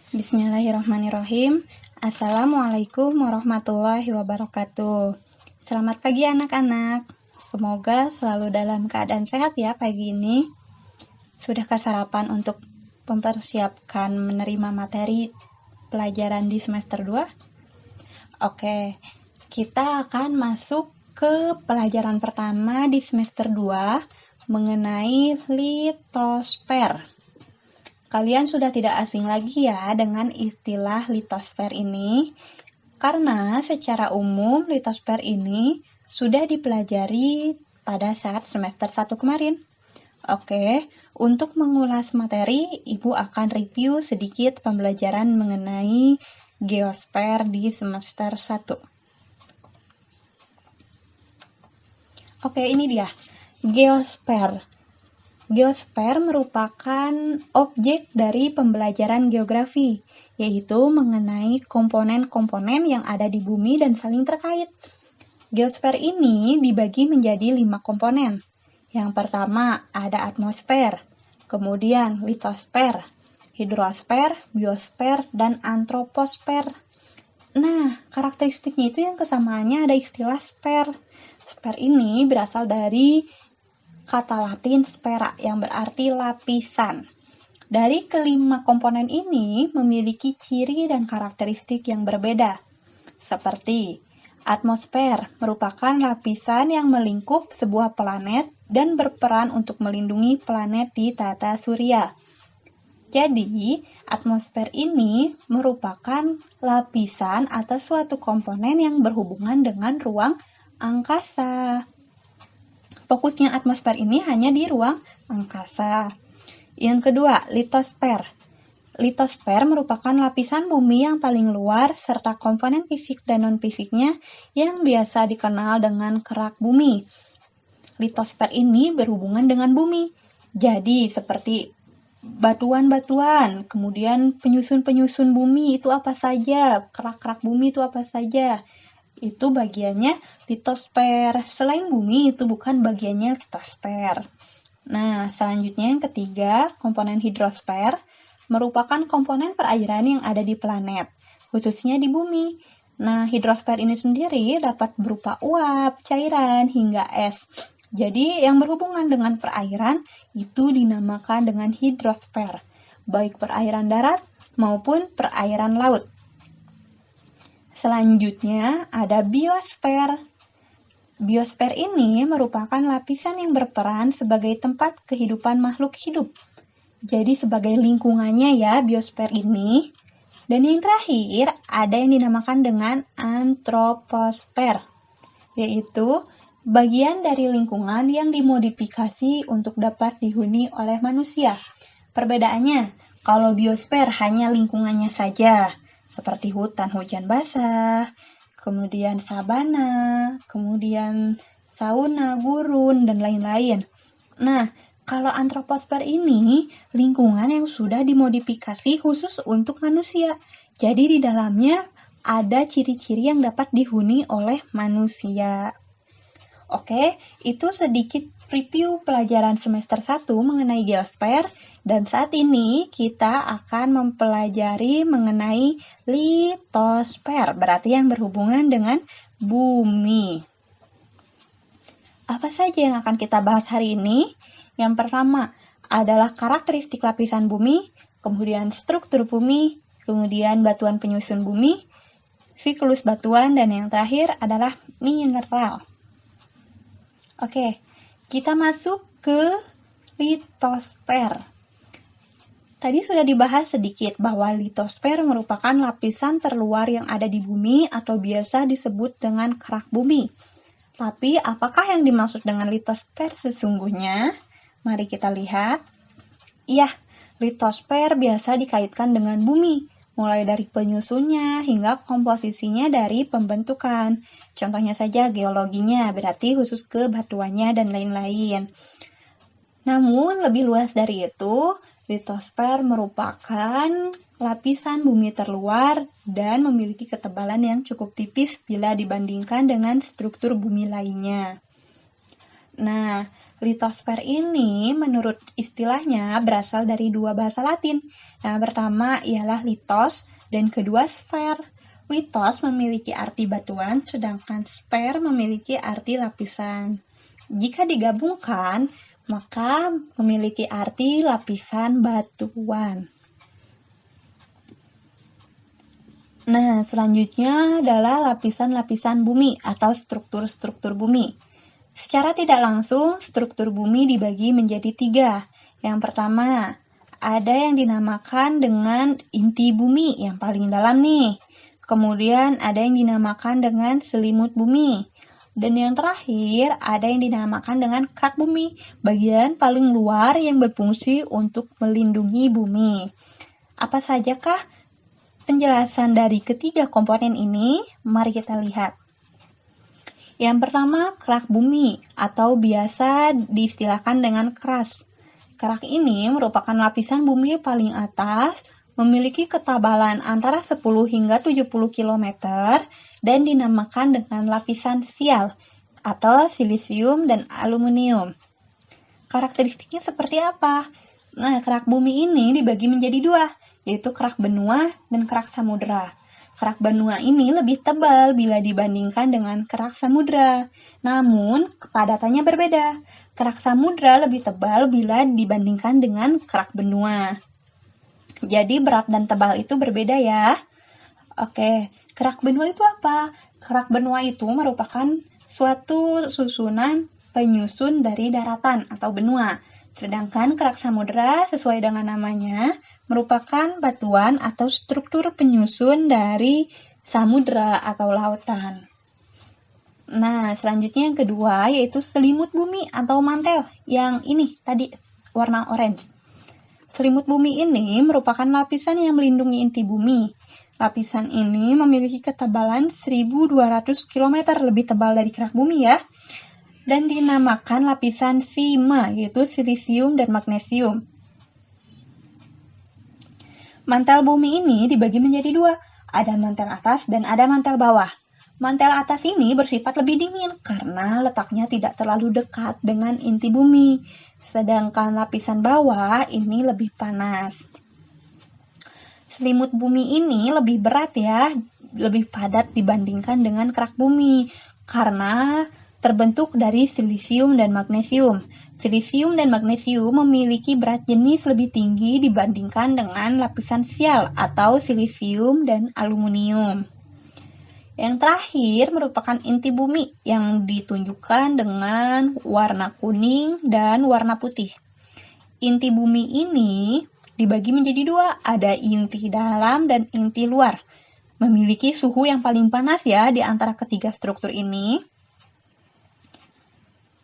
Bismillahirrahmanirrahim. Assalamualaikum warahmatullahi wabarakatuh. Selamat pagi anak-anak. Semoga selalu dalam keadaan sehat ya pagi ini. Sudahkah sarapan untuk mempersiapkan menerima materi pelajaran di semester 2? Oke, kita akan masuk ke pelajaran pertama di semester 2 mengenai litosfer. Kalian sudah tidak asing lagi ya dengan istilah litosfer ini, karena secara umum litosfer ini sudah dipelajari pada saat semester 1 kemarin. Oke, untuk mengulas materi, Ibu akan review sedikit pembelajaran mengenai geosfer di semester 1. Oke, ini dia, geosfer. Geosfer merupakan objek dari pembelajaran geografi, yaitu mengenai komponen-komponen yang ada di bumi dan saling terkait. Geosfer ini dibagi menjadi 5 komponen. Yang pertama ada atmosfer, kemudian litosfer, hidrosfer, biosfer, dan antroposfer. Nah, karakteristiknya itu yang kesamaannya ada istilah sfer. Sfer ini berasal dari kata Latin sfera yang berarti lapisan. Dari kelima komponen ini memiliki ciri dan karakteristik yang berbeda. Seperti atmosfer merupakan lapisan yang melingkup sebuah planet dan berperan untuk melindungi planet di tata surya. Jadi, atmosfer ini merupakan lapisan atau suatu komponen yang berhubungan dengan ruang angkasa. Fokusnya atmosfer ini hanya di ruang angkasa. Yang kedua, litosfer. Litosfer merupakan lapisan bumi yang paling luar serta komponen fisik dan non-fisiknya yang biasa dikenal dengan kerak bumi. Litosfer ini berhubungan dengan bumi. Jadi, seperti batuan-batuan, kemudian penyusun-penyusun bumi itu apa saja, kerak-kerak bumi itu apa saja. Itu bagiannya litosfer. Selain bumi itu bukan bagiannya litosfer. Nah, selanjutnya yang ketiga, komponen hidrosfer merupakan komponen perairan yang ada di planet, khususnya di bumi. Nah, hidrosfer ini sendiri dapat berupa uap, cairan, hingga es. Jadi, yang berhubungan dengan perairan itu dinamakan dengan hidrosfer, baik perairan darat maupun perairan laut. Selanjutnya ada biosfer. Biosfer ini merupakan lapisan yang berperan sebagai tempat kehidupan makhluk hidup. Jadi sebagai lingkungannya ya biosfer ini. Dan yang terakhir ada yang dinamakan dengan antroposfer, yaitu bagian dari lingkungan yang dimodifikasi untuk dapat dihuni oleh manusia. Perbedaannya, kalau biosfer hanya lingkungannya saja, seperti hutan hujan basah, kemudian sabana, kemudian sauna, gurun, dan lain-lain. Nah, kalau antroposfer ini lingkungan yang sudah dimodifikasi khusus untuk manusia. Jadi di dalamnya ada ciri-ciri yang dapat dihuni oleh manusia. Oke, itu sedikit review pelajaran semester 1 mengenai geosfer, dan saat ini kita akan mempelajari mengenai litosfer, berarti yang berhubungan dengan bumi. Apa saja yang akan kita bahas hari ini? Yang pertama adalah karakteristik lapisan bumi, kemudian struktur bumi, kemudian batuan penyusun bumi, siklus batuan, dan yang terakhir adalah mineral. Oke, kita masuk ke litosfer. Tadi sudah dibahas sedikit bahwa litosfer merupakan lapisan terluar yang ada di bumi atau biasa disebut dengan kerak bumi. Tapi apakah yang dimaksud dengan litosfer sesungguhnya? Mari kita lihat. Iya, litosfer biasa dikaitkan dengan bumi, mulai dari penyusunnya hingga komposisinya dari pembentukan. Contohnya saja geologinya, berarti khusus ke batuannya dan lain-lain. Namun lebih luas dari itu, litosfer merupakan lapisan bumi terluar dan memiliki ketebalan yang cukup tipis bila dibandingkan dengan struktur bumi lainnya. Nah, litosfer ini menurut istilahnya berasal dari dua bahasa Latin. Yang pertama ialah litos dan kedua sfer. Litos memiliki arti batuan, sedangkan sfer memiliki arti lapisan. Jika digabungkan, maka memiliki arti lapisan batuan. Nah, selanjutnya adalah lapisan-lapisan bumi atau struktur-struktur bumi. Secara tidak langsung, struktur bumi dibagi menjadi 3. Yang pertama, ada yang dinamakan dengan inti bumi yang paling dalam nih. Kemudian ada yang dinamakan dengan selimut bumi. Dan yang terakhir, ada yang dinamakan dengan kerak bumi, bagian paling luar yang berfungsi untuk melindungi bumi. Apa sajakah penjelasan dari ketiga komponen ini? Mari kita lihat. Yang pertama, kerak bumi atau biasa diistilahkan dengan crust. Kerak ini merupakan lapisan bumi paling atas, memiliki ketebalan antara 10 hingga 70 km dan dinamakan dengan lapisan sial atau silisium dan aluminium. Karakteristiknya seperti apa? Nah, kerak bumi ini dibagi menjadi 2, yaitu kerak benua dan kerak samudera. Kerak benua ini lebih tebal bila dibandingkan dengan kerak samudera. Namun, kepadatannya berbeda. Kerak samudera lebih tebal bila dibandingkan dengan kerak benua. Jadi, berat dan tebal itu berbeda ya. Oke, kerak benua itu apa? Kerak benua itu merupakan suatu susunan penyusun dari daratan atau benua. Sedangkan kerak samudera sesuai dengan namanya merupakan batuan atau struktur penyusun dari samudera atau lautan. Nah, selanjutnya yang kedua yaitu selimut bumi atau mantel. Yang ini tadi warna oranye. Selimut bumi ini merupakan lapisan yang melindungi inti bumi. Lapisan ini memiliki ketebalan 1200 km, lebih tebal dari kerak bumi ya. Dan dinamakan lapisan sima, yaitu silisium dan magnesium. Mantel bumi ini dibagi menjadi 2, ada mantel atas dan ada mantel bawah. Mantel atas ini bersifat lebih dingin karena letaknya tidak terlalu dekat dengan inti bumi, sedangkan lapisan bawah ini lebih panas. Selimut bumi ini lebih berat ya, lebih padat dibandingkan dengan kerak bumi karena terbentuk dari silisium dan magnesium. Silisium dan magnesium memiliki berat jenis lebih tinggi dibandingkan dengan lapisan sial atau silisium dan aluminium. Yang terakhir merupakan inti bumi yang ditunjukkan dengan warna kuning dan warna putih. Inti bumi ini dibagi menjadi 2, ada inti dalam dan inti luar. Memiliki suhu yang paling panas ya di antara ketiga struktur ini.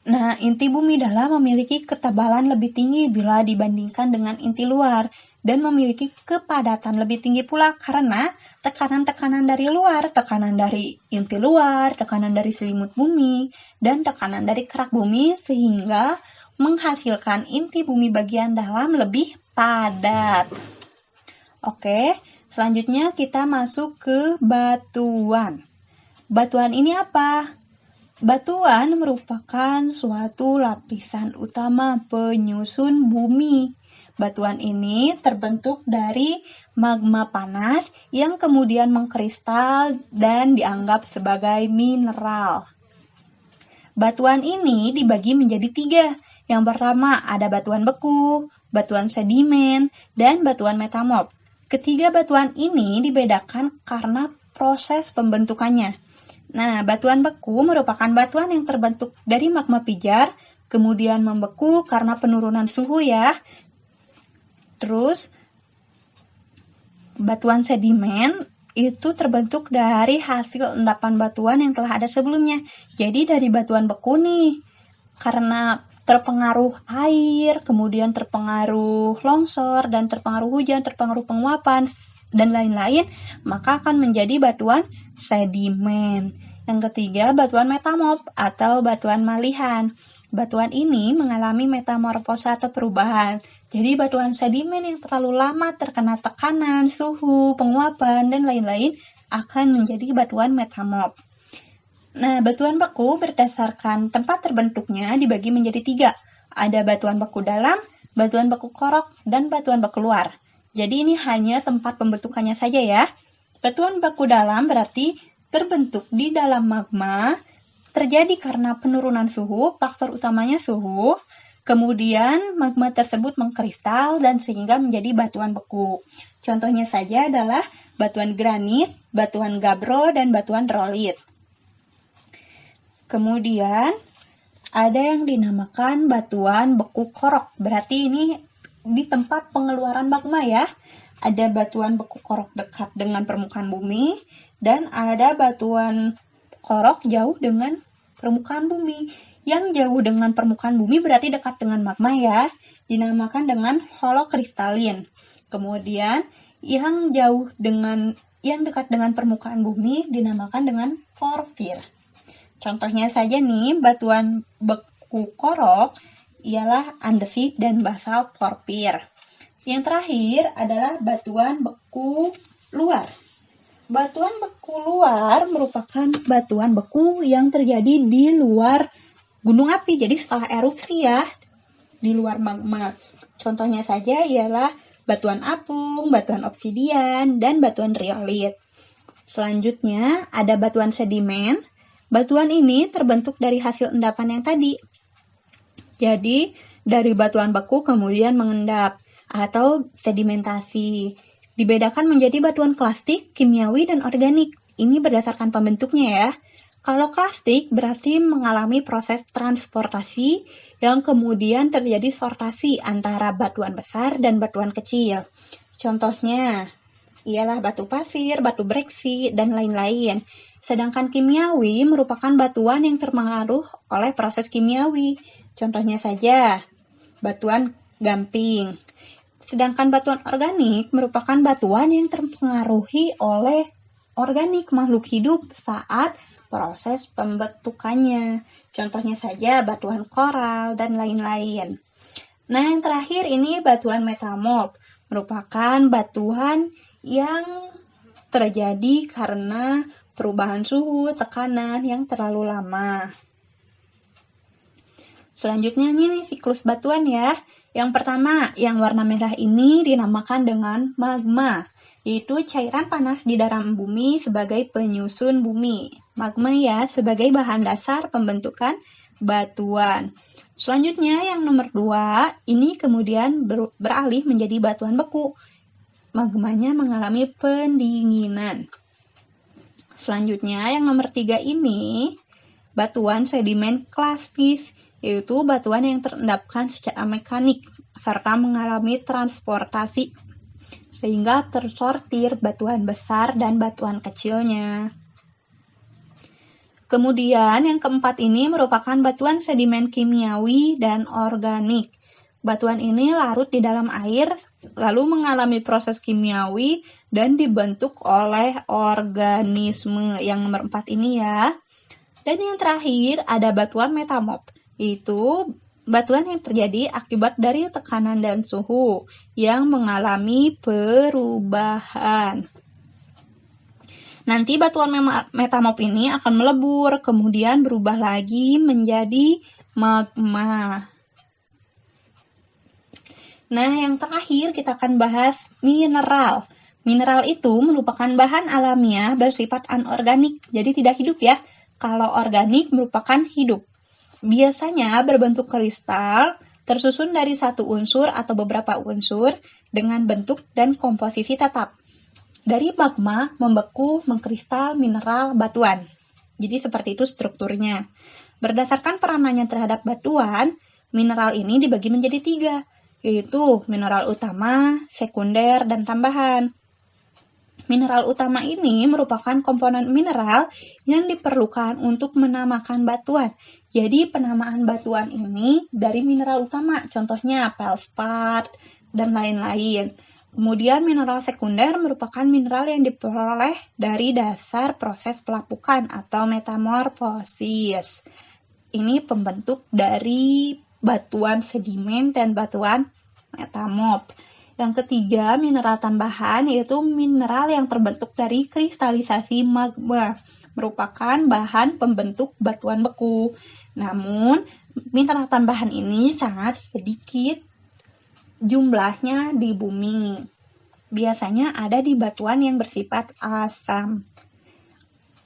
Nah, inti bumi dalam memiliki ketebalan lebih tinggi bila dibandingkan dengan inti luar dan memiliki kepadatan lebih tinggi pula karena tekanan-tekanan dari luar, tekanan dari inti luar, tekanan dari selimut bumi, dan tekanan dari kerak bumi sehingga menghasilkan inti bumi bagian dalam lebih padat. Oke, selanjutnya kita masuk ke batuan. Batuan ini apa? Batuan merupakan suatu lapisan utama penyusun bumi. Batuan ini terbentuk dari magma panas yang kemudian mengkristal dan dianggap sebagai mineral. Batuan ini dibagi menjadi 3. Yang pertama ada batuan beku, batuan sedimen, dan batuan metamorf. Ketiga batuan ini dibedakan karena proses pembentukannya. Nah, batuan beku merupakan batuan yang terbentuk dari magma pijar, kemudian membeku karena penurunan suhu ya. Terus, batuan sedimen itu terbentuk dari hasil endapan batuan yang telah ada sebelumnya. Jadi dari batuan beku nih, karena terpengaruh air, kemudian terpengaruh longsor, dan terpengaruh hujan, terpengaruh penguapan, dan lain-lain, maka akan menjadi batuan sedimen. Yang ketiga, batuan metamorf atau batuan malihan. Batuan ini mengalami metamorfosa atau perubahan. Jadi batuan sedimen yang terlalu lama terkena tekanan, suhu, penguapan, dan lain-lain akan menjadi batuan metamorf. Nah, batuan beku berdasarkan tempat terbentuknya dibagi menjadi 3. Ada batuan beku dalam, batuan beku korok, dan batuan beku luar. Jadi ini hanya tempat pembentukannya saja ya. Batuan beku dalam berarti terbentuk di dalam magma, terjadi karena penurunan suhu, faktor utamanya suhu. Kemudian magma tersebut mengkristal dan sehingga menjadi batuan beku. Contohnya saja adalah batuan granit, batuan gabbro, dan batuan rolit. Kemudian ada yang dinamakan batuan beku korok. Berarti ini di tempat pengeluaran magma ya. Ada batuan beku korok dekat dengan permukaan bumi dan ada batuan korok jauh dengan permukaan bumi. Yang jauh dengan permukaan bumi berarti dekat dengan magma ya. Dinamakan dengan holokristalin. Kemudian yang dekat dengan permukaan bumi dinamakan dengan porfir. Contohnya saja nih, batuan beku korok ialah andesit dan basalt porfir. Yang terakhir adalah batuan beku luar. Batuan beku luar merupakan batuan beku yang terjadi di luar gunung api, jadi setelah erupsi ya, di luar magma. Contohnya saja ialah batuan apung, batuan obsidian, dan batuan riolit. Selanjutnya ada batuan sedimen. Batuan ini terbentuk dari hasil endapan yang tadi. Jadi, dari batuan beku kemudian mengendap atau sedimentasi. Dibedakan menjadi batuan klastik, kimiawi, dan organik. Ini berdasarkan pembentuknya ya. Kalau klastik berarti mengalami proses transportasi yang kemudian terjadi sortasi antara batuan besar dan batuan kecil. Contohnya ialah batu pasir, batu breksi, dan lain-lain. Sedangkan kimiawi merupakan batuan yang terpengaruh oleh proses kimiawi. Contohnya saja, batuan gamping. Sedangkan batuan organik merupakan batuan yang terpengaruhi oleh organik makhluk hidup saat proses pembentukannya. Contohnya saja batuan koral dan lain-lain. Nah, yang terakhir ini batuan metamorf. Merupakan batuan yang terjadi karena perubahan suhu, tekanan yang terlalu lama. Selanjutnya ini siklus batuan ya. Yang pertama, yang warna merah ini dinamakan dengan magma, yaitu cairan panas di dalam bumi sebagai penyusun bumi. Magma ya sebagai bahan dasar pembentukan batuan. Selanjutnya yang nomor 2, ini kemudian beralih menjadi batuan beku. Magmanya mengalami pendinginan. Selanjutnya yang nomor 3 ini batuan sedimen klasis, yaitu batuan yang terendapkan secara mekanik serta mengalami transportasi sehingga tersortir batuan besar dan batuan kecilnya. Kemudian yang keempat ini merupakan batuan sedimen kimiawi dan organik. Batuan ini larut di dalam air, lalu mengalami proses kimiawi dan dibentuk oleh organisme. Yang nomor 4 ini ya. Dan yang terakhir ada batuan metamorf, yaitu batuan yang terjadi akibat dari tekanan dan suhu yang mengalami perubahan. Nanti batuan metamorf ini akan melebur, kemudian berubah lagi menjadi magma. Nah, yang terakhir kita akan bahas mineral. Mineral itu merupakan bahan alamiah bersifat anorganik, jadi tidak hidup ya. Kalau organik merupakan hidup. Biasanya berbentuk kristal, tersusun dari satu unsur atau beberapa unsur dengan bentuk dan komposisi tetap. Dari magma, membeku, mengkristal, mineral, batuan. Jadi seperti itu strukturnya. Berdasarkan peranannya terhadap batuan, mineral ini dibagi menjadi 3, yaitu mineral utama, sekunder, dan tambahan. Mineral utama ini merupakan komponen mineral yang diperlukan untuk menamakan batuan. Jadi penamaan batuan ini dari mineral utama, contohnya feldspat, dan lain-lain. Kemudian mineral sekunder merupakan mineral yang diperoleh dari dasar proses pelapukan atau metamorfosis. Ini pembentuk dari batuan sedimen dan batuan metamorf. Yang ketiga, mineral tambahan yaitu mineral yang terbentuk dari kristalisasi magma. merupakan bahan pembentuk batuan beku. Namun, mineral tambahan ini sangat sedikit jumlahnya di bumi. Biasanya ada di batuan yang bersifat asam.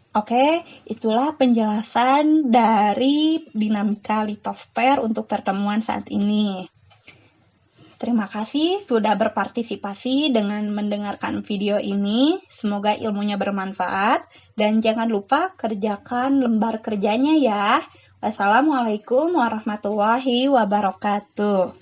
Oke, itulah penjelasan dari dinamika litosfer untuk pertemuan saat ini. Terima kasih sudah berpartisipasi dengan mendengarkan video ini. Semoga ilmunya bermanfaat dan jangan lupa kerjakan lembar kerjanya ya. Wassalamualaikum warahmatullahi wabarakatuh.